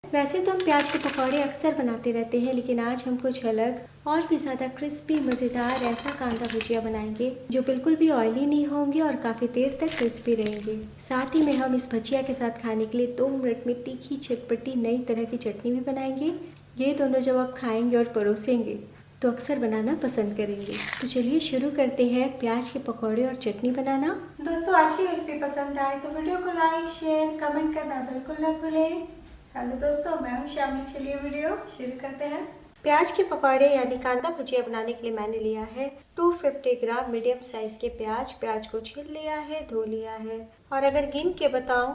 वैसे तो हम प्याज के पकौड़े अक्सर बनाते रहते हैं, लेकिन आज हम कुछ अलग और भी ज़्यादा क्रिस्पी मज़ेदार ऐसा कांदा भुजिया बनाएंगे जो बिल्कुल भी ऑयली नहीं होंगे और काफ़ी देर तक क्रिस्पी रहेंगे। साथ ही में हम इस भुजिया के साथ खाने के लिए 2 मिनट में तीखी चटपटी नई तरह की चटनी भी बनाएंगे। ये दोनों जब आप खाएंगे और परोसेंगे तो अक्सर बनाना पसंद करेंगे। तो चलिए शुरू करते हैं प्याज के पकौड़े और चटनी बनाना। दोस्तों, आज की रेसिपी पसंद आए तो वीडियो को लाइक शेयर कमेंट करना बिल्कुल न भूलें। हेलो दोस्तों, मैं हूं शामिनी। चलिए वीडियो शुरू करते हैं। प्याज के पकौड़े यानी कांदा भुजिया बनाने के लिए मैंने लिया है 250 ग्राम मीडियम साइज के प्याज को छील लिया है, धो लिया है। और अगर गिन के बताऊं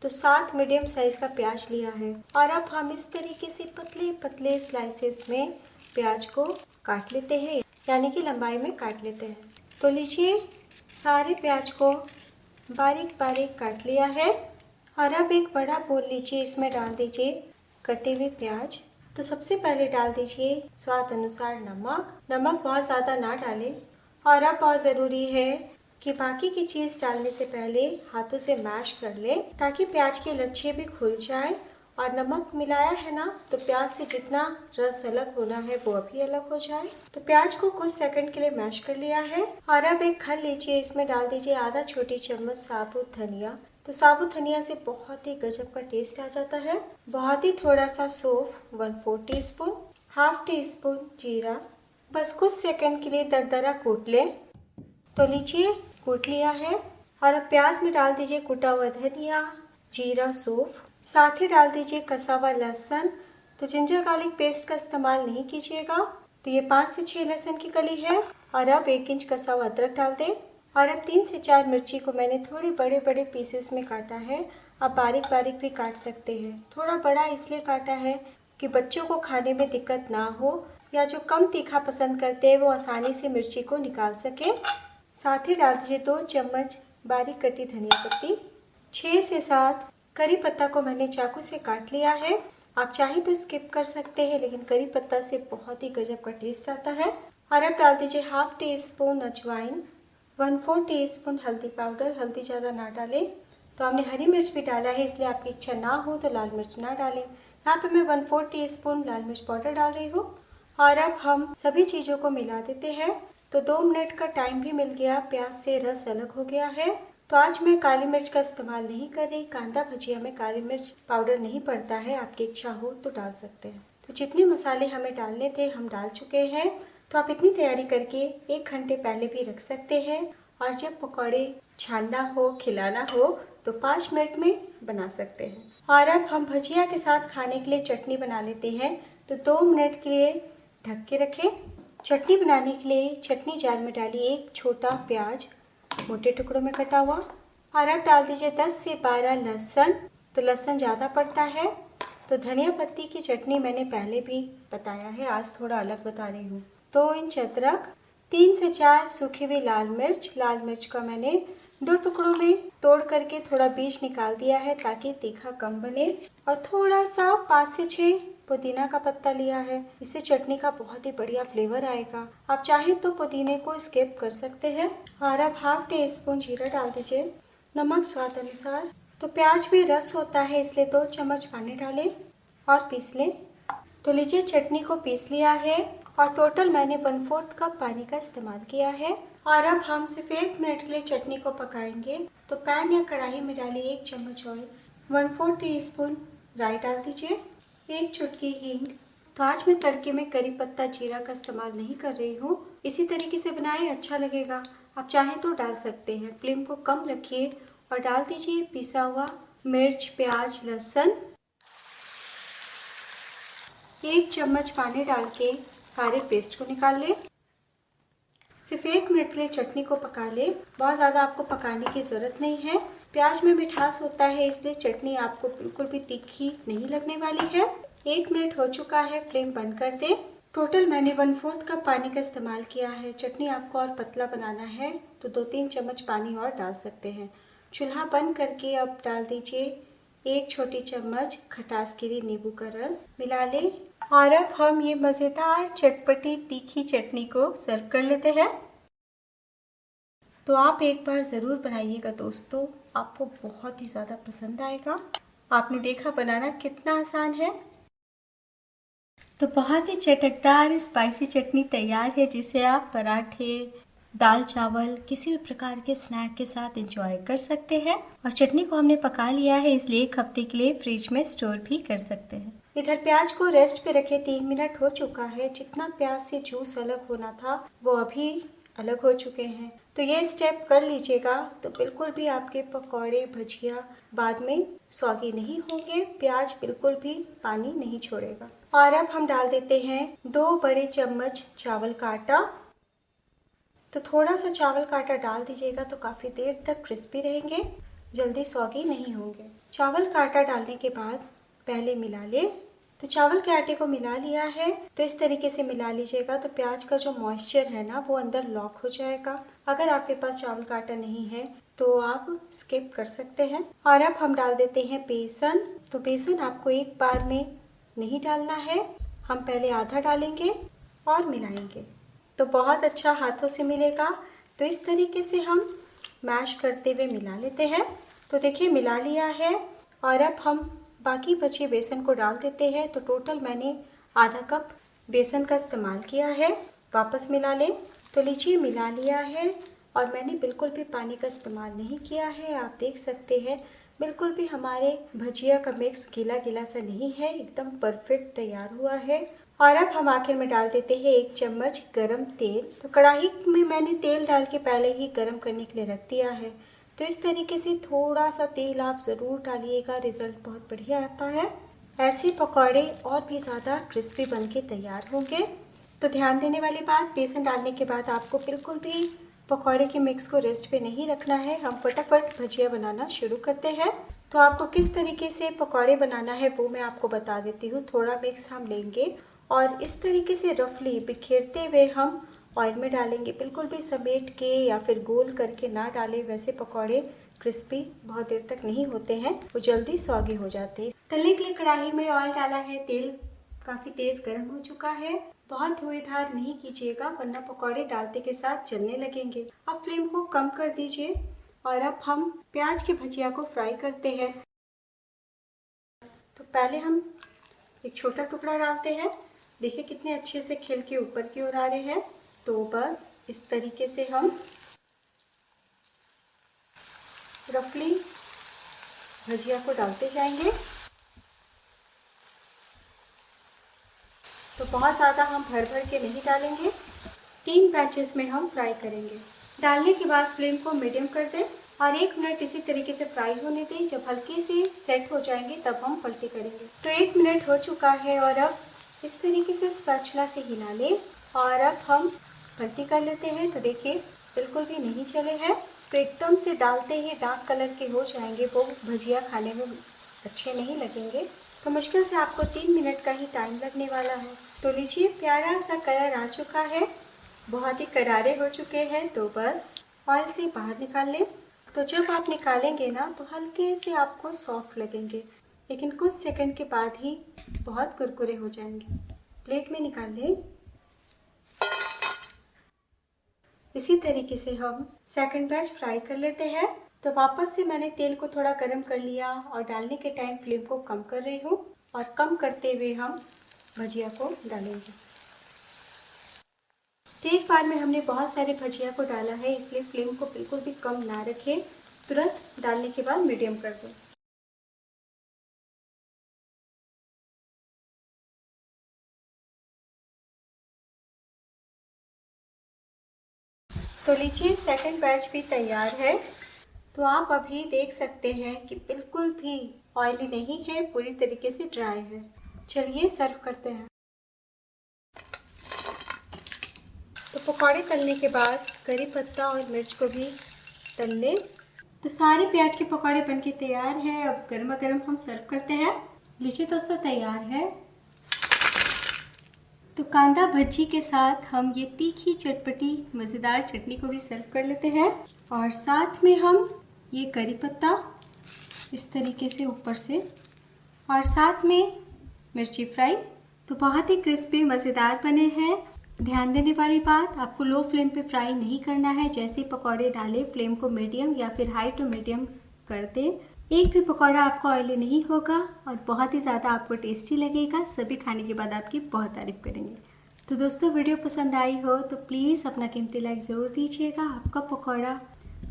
तो 7 मीडियम साइज का प्याज लिया है। और अब हम इस तरीके से पतले पतले स्लाइसेस में प्याज को काट लेते हैं, यानी कि लंबाई में काट लेते हैं। तो लीजिए, सारे प्याज को बारीक बारीक काट लिया है। और अब एक बड़ा बोल लीजिए, इसमें डाल दीजिए कटे हुए प्याज। तो सबसे पहले डाल दीजिए स्वाद अनुसार नमक। नमक बहुत ज़्यादा ना डालें। और अब बहुत ज़रूरी है कि बाकी की चीज़ डालने से पहले हाथों से मैश कर लें, ताकि प्याज के लच्छे भी खुल जाए। और नमक मिलाया है ना, तो प्याज से जितना रस अलग होना है वो अभी अलग हो जाए। तो प्याज को कुछ सेकंड के लिए मैश कर लिया है। और अब एक खल लीजिए, इसमें डाल दीजिए आधा छोटी चम्मच साबुत धनिया। तो साबुत धनिया से बहुत ही गजब का टेस्ट आ जाता है। बहुत ही थोड़ा सा सौंफ 1/4 टीस्पून, हाफ टी स्पून जीरा। बस कुछ सेकंड के लिए दरदरा कूट लें। तो लीजिए, कूट लिया है। और अब प्याज में डाल दीजिए कुटा हुआ धनिया, जीरा, सौंफ। साथ ही डाल दीजिए कसा हुआ लहसुन। तो जिंजर गार्लिक पेस्ट का इस्तेमाल नहीं कीजिएगा। तो ये 5 से 6 लहसुन की कली है। और अब 1 इंच कसा हुआ अदरक डाल दें। और अब 3 से 4 मिर्ची को मैंने थोड़े बड़े बड़े पीसेस में काटा है। आप बारीक बारीक भी काट सकते हैं। थोड़ा बड़ा इसलिए काटा है कि बच्चों को खाने में दिक्कत ना हो, या जो कम तीखा पसंद करते हैं वो आसानी से मिर्ची को निकाल सके। साथ ही डाल दीजिए 2 चम्मच बारीक कटी धनिया पत्ती। 6 से 7 करी पत्ता को मैंने चाकू से काट लिया है। आप चाहे तो स्किप कर सकते हैं, लेकिन करी पत्ता से बहुत ही गजब का टेस्ट आता है। और अब डाल दीजिए हाफ टी स्पून अजवाइन, 1/4 टीस्पून हल्दी पाउडर। हल्दी ज़्यादा ना डालें। तो हमने हरी मिर्च भी डाला है, इसलिए आपकी इच्छा ना हो तो लाल मिर्च ना डालें। यहाँ पे मैं 1/4 टीस्पून लाल मिर्च पाउडर डाल रही हूँ। और अब हम सभी चीज़ों को मिला देते हैं। तो 2 मिनट का टाइम भी मिल गया, प्याज से रस अलग हो गया है। तो आज मैं काली मिर्च का इस्तेमाल नहीं कर रही। कांदा भुजिया में काली मिर्च पाउडर नहीं पड़ता है, आपकी इच्छा हो तो डाल सकते हैं। तो जितने मसाले हमें डालने थे हम डाल चुके हैं। तो आप इतनी तैयारी करके 1 घंटे पहले भी रख सकते हैं। और जब पकौड़े छानना हो, खिलाना हो, तो 5 मिनट में बना सकते हैं। और अब हम भुजिया के साथ खाने के लिए चटनी बना लेते हैं। तो 2 मिनट के लिए ढक के रखें। चटनी बनाने के लिए चटनी जार में डालिए 1 छोटा प्याज मोटे टुकड़ों में कटा हुआ। और अब डाल दीजिए 10 से 12 लहसुन। तो लहसुन ज़्यादा पड़ता है। तो धनिया पत्ती की चटनी मैंने पहले भी बताया है, आज थोड़ा अलग बता रही हूँ। 2 इंच अदरक, 3 से 4 सूखी हुई लाल मिर्च। लाल मिर्च का मैंने 2 टुकड़ों में तोड़ करके थोड़ा बीज निकाल दिया है, ताकि तीखा कम बने। और थोड़ा सा 5 से 6 पुदीना का पत्ता लिया है। इससे चटनी का बहुत ही बढ़िया फ्लेवर आएगा। आप चाहें तो पुदीने को स्किप कर सकते हैं। और अब हाफ टी स्पून जीरा डाल दीजिए, नमक स्वाद अनुसार। तो प्याज में रस होता है, इसलिए 2 चम्मच पानी डालें और पीस लें। तो लीजिए, चटनी को पीस लिया है। और टोटल मैंने 1/4 कप पानी का इस्तेमाल किया है। और अब हम सिर्फ 1 मिनट के लिए चटनी को पकाएंगे। तो पैन या कढ़ाई में डालिए 1 चम्मच ऑयल, 1/4 टीस्पून राई डाल दीजिए, 1 चुटकी हींग। तो आज मैं तड़के में करी पत्ता जीरा का इस्तेमाल नहीं कर रही हूँ। इसी तरीके से बनाएं, अच्छा लगेगा। आप चाहें तो डाल सकते हैं। फ्लेम को कम रखिए और डाल दीजिए पिसा हुआ मिर्च, प्याज, लहसुन। 1 चम्मच पानी डाल के सारे पेस्ट को निकाल लें। सिर्फ 1 मिनट के लिए चटनी को पका लें। बहुत ज़्यादा आपको पकाने की ज़रूरत नहीं है। प्याज में मिठास होता है, इसलिए चटनी आपको बिल्कुल भी तीखी नहीं लगने वाली है। 1 मिनट हो चुका है, फ्लेम बंद कर दें। टोटल मैंने 1/4 कप पानी का इस्तेमाल किया है। चटनी आपको और पतला बनाना है तो 2-3 चम्मच पानी और डाल सकते हैं। चूल्हा बंद करके अब डाल दीजिए 1 छोटी चम्मच खटास गिरी नींबू का रस, मिला लें। और अब हम ये मज़ेदार चटपटी तीखी चटनी को सर्व कर लेते हैं। तो आप एक बार ज़रूर बनाइएगा दोस्तों, आपको बहुत ही ज़्यादा पसंद आएगा। आपने देखा बनाना कितना आसान है। तो बहुत ही चटकदार स्पाइसी चटनी तैयार है, जिसे आप पराठे, दाल चावल, किसी भी प्रकार के स्नैक के साथ एंजॉय कर सकते हैं। और चटनी को हमने पका लिया है, इसलिए 1 हफ्ते के लिए फ्रिज में स्टोर भी कर सकते हैं। इधर प्याज को रेस्ट पे रखे 3 मिनट हो चुका है। जितना प्याज से जूस अलग होना था वो अभी अलग हो चुके हैं। तो ये स्टेप कर लीजिएगा तो बिल्कुल भी आपके पकौड़े भजिया बाद में सौगी नहीं होंगे। प्याज बिल्कुल भी पानी नहीं छोड़ेगा। और अब हम डाल देते हैं 2 बड़े चम्मच चावल का आटा। तो थोड़ा सा चावल का आटा डाल दीजिएगा तो काफ़ी देर तक क्रिस्पी रहेंगे, जल्दी सौगी नहीं होंगे। चावल का आटा डालने के बाद पहले मिला ले। तो चावल के आटे को मिला लिया है, तो इस तरीके से मिला लीजिएगा तो प्याज का जो मॉइस्चर है ना वो अंदर लॉक हो जाएगा। अगर आपके पास चावल का आटा नहीं है तो आप स्किप कर सकते हैं। और अब हम डाल देते हैं बेसन। तो बेसन आपको एक बार में नहीं डालना है, हम पहले आधा डालेंगे और मिलाएंगे तो बहुत अच्छा हाथों से मिलेगा। तो इस तरीके से हम मैश करते हुए मिला लेते हैं। तो देखिए मिला लिया है। और अब हम बाकी बचे बेसन को डाल देते हैं। तो टोटल मैंने आधा कप बेसन का इस्तेमाल किया है। वापस मिला लें। तो लीजिए मिला लिया है और मैंने बिल्कुल भी पानी का इस्तेमाल नहीं किया है। आप देख सकते हैं बिल्कुल भी हमारे भजिया का मिक्स गीला गीला सा नहीं है, एकदम परफेक्ट तैयार हुआ है। और अब हम आखिर में डाल देते हैं 1 चम्मच गरम तेल। तो कढ़ाई में मैंने तेल डाल के पहले ही गरम करने के लिए रख दिया है। तो इस तरीके से थोड़ा सा तेल आप ज़रूर डालिएगा, रिजल्ट बहुत बढ़िया आता है। ऐसे पकौड़े और भी ज़्यादा क्रिस्पी बन के तैयार होंगे। तो ध्यान देने वाली बात, बेसन डालने के बाद आपको बिल्कुल भी पकौड़े के मिक्स को रेस्ट पे नहीं रखना है। हम फटाफट भजिया बनाना शुरू करते हैं। तो आपको किस तरीके से पकौड़े बनाना है वो मैं आपको बता देती हूँ। थोड़ा मिक्स हम लेंगे और इस तरीके से रफली बिखेरते हुए हम ऑयल में डालेंगे। बिल्कुल भी समेट के या फिर गोल करके ना डालें, वैसे पकौड़े क्रिस्पी बहुत देर तक नहीं होते हैं, वो जल्दी सौगी हो जाते हैं। तलने के लिए कढ़ाई में ऑयल डाला है, तेल काफ़ी तेज़ गर्म हो चुका है। बहुत धुएंधार नहीं कीजिएगा वरना पकौड़े डालते के साथ जलने लगेंगे। अब फ्लेम को कम कर दीजिए और अब हम प्याज की भजिया को फ्राई करते हैं। तो पहले हम एक छोटा टुकड़ा डालते हैं। देखिए कितने अच्छे से खिल के ऊपर की ओर आ रहे हैं। तो बस इस तरीके से हम रफली भजिया को डालते जाएंगे। तो बहुत ज़्यादा हम भर भर के नहीं डालेंगे, 3 बैचेस में हम फ्राई करेंगे। डालने के बाद फ्लेम को मीडियम कर दें और 1 मिनट इसी तरीके से फ्राई होने दें। जब हल्के से सेट हो जाएंगे तब हम पलटी करेंगे। तो 1 मिनट हो चुका है और अब इस तरीके से स्पैचुला से हिला लें और अब हम पलटी कर लेते हैं। तो देखिए बिल्कुल भी नहीं चले हैं। तो एकदम से डालते ही डार्क कलर के हो जाएंगे, वो भजिया खाने में अच्छे नहीं लगेंगे। तो मुश्किल से आपको 3 मिनट का ही टाइम लगने वाला है। तो लीजिए प्यारा सा कलर आ चुका है, बहुत ही करारे हो चुके हैं। तो बस ऑयल से बाहर निकाल लें। तो जब आप निकालेंगे ना तो हल्के से आपको सॉफ्ट लगेंगे, लेकिन कुछ सेकंड के बाद ही बहुत कुरकुरे हो जाएंगे। प्लेट में निकाल लें। इसी तरीके से हम सेकंड बैच फ्राई कर लेते हैं। तो वापस से मैंने तेल को थोड़ा गर्म कर लिया और डालने के टाइम फ्लेम को कम कर रही हूँ और कम करते हुए हम भजिया को डालेंगे। तो एक बार में हमने बहुत सारे भजिया को डाला है, इसलिए फ्लेम को बिल्कुल भी कम ना रखें, तुरंत डालने के बाद मीडियम कर दें। तो लीजिए सेकंड बैच भी तैयार है। तो आप अभी देख सकते हैं कि बिल्कुल भी ऑयली नहीं है, पूरी तरीके से ड्राई है। चलिए सर्व करते हैं। तो पकौड़े तलने के बाद करी पत्ता और मिर्च को भी तल लें। तो सारे प्याज के पकौड़े बनके तैयार हैं। अब गर्मा गर्म हम सर्व करते हैं। लीजिए दोस्तों तैयार है। तो कांदा भज्जी के साथ हम ये तीखी चटपटी मज़ेदार चटनी को भी सर्व कर लेते हैं और साथ में हम ये करी पत्ता इस तरीके से ऊपर से और साथ में मिर्ची फ्राई। तो बहुत ही क्रिस्पी मज़ेदार बने हैं। ध्यान देने वाली बात, आपको लो फ्लेम पे फ्राई नहीं करना है। जैसे ही पकौड़े डालें फ्लेम को मीडियम या फिर हाई टू मीडियम कर दें एक भी पकौड़ा आपको ऑयली नहीं होगा और बहुत ही ज़्यादा आपको टेस्टी लगेगा। सभी खाने के बाद आपकी बहुत तारीफ करेंगे। तो दोस्तों, वीडियो पसंद आई हो तो प्लीज़ अपना कीमती लाइक ज़रूर दीजिएगा। आपका पकौड़ा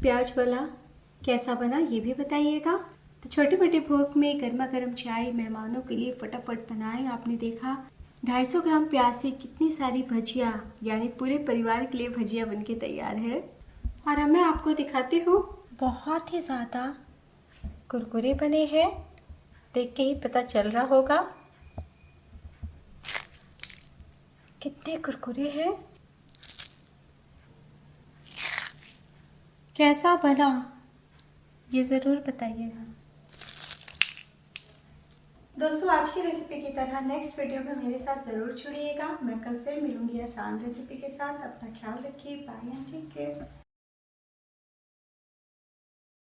प्याज वाला कैसा बना ये भी बताइएगा। तो छोटी मोटी भूख में गर्मा गर्म चाय मेहमानों के लिए फटाफट बनाएं। आपने देखा 250 ग्राम प्याज से कितनी सारी भजिया, यानी पूरे परिवार के लिए भजिया बनके तैयार है। और अब मैं आपको दिखाती हूँ, बहुत ही ज़्यादा कुरकुरे बने हैं। देख के ही पता चल रहा होगा कितने कुरकुरे हैं। कैसा बना ये ज़रूर बताइएगा। दोस्तों, आज की रेसिपी की तरह नेक्स्ट वीडियो में मेरे साथ ज़रूर जुड़िएगा। मैं कल फिर मिलूंगी आसान रेसिपी के साथ। अपना ख्याल रखिए। Bye and take care.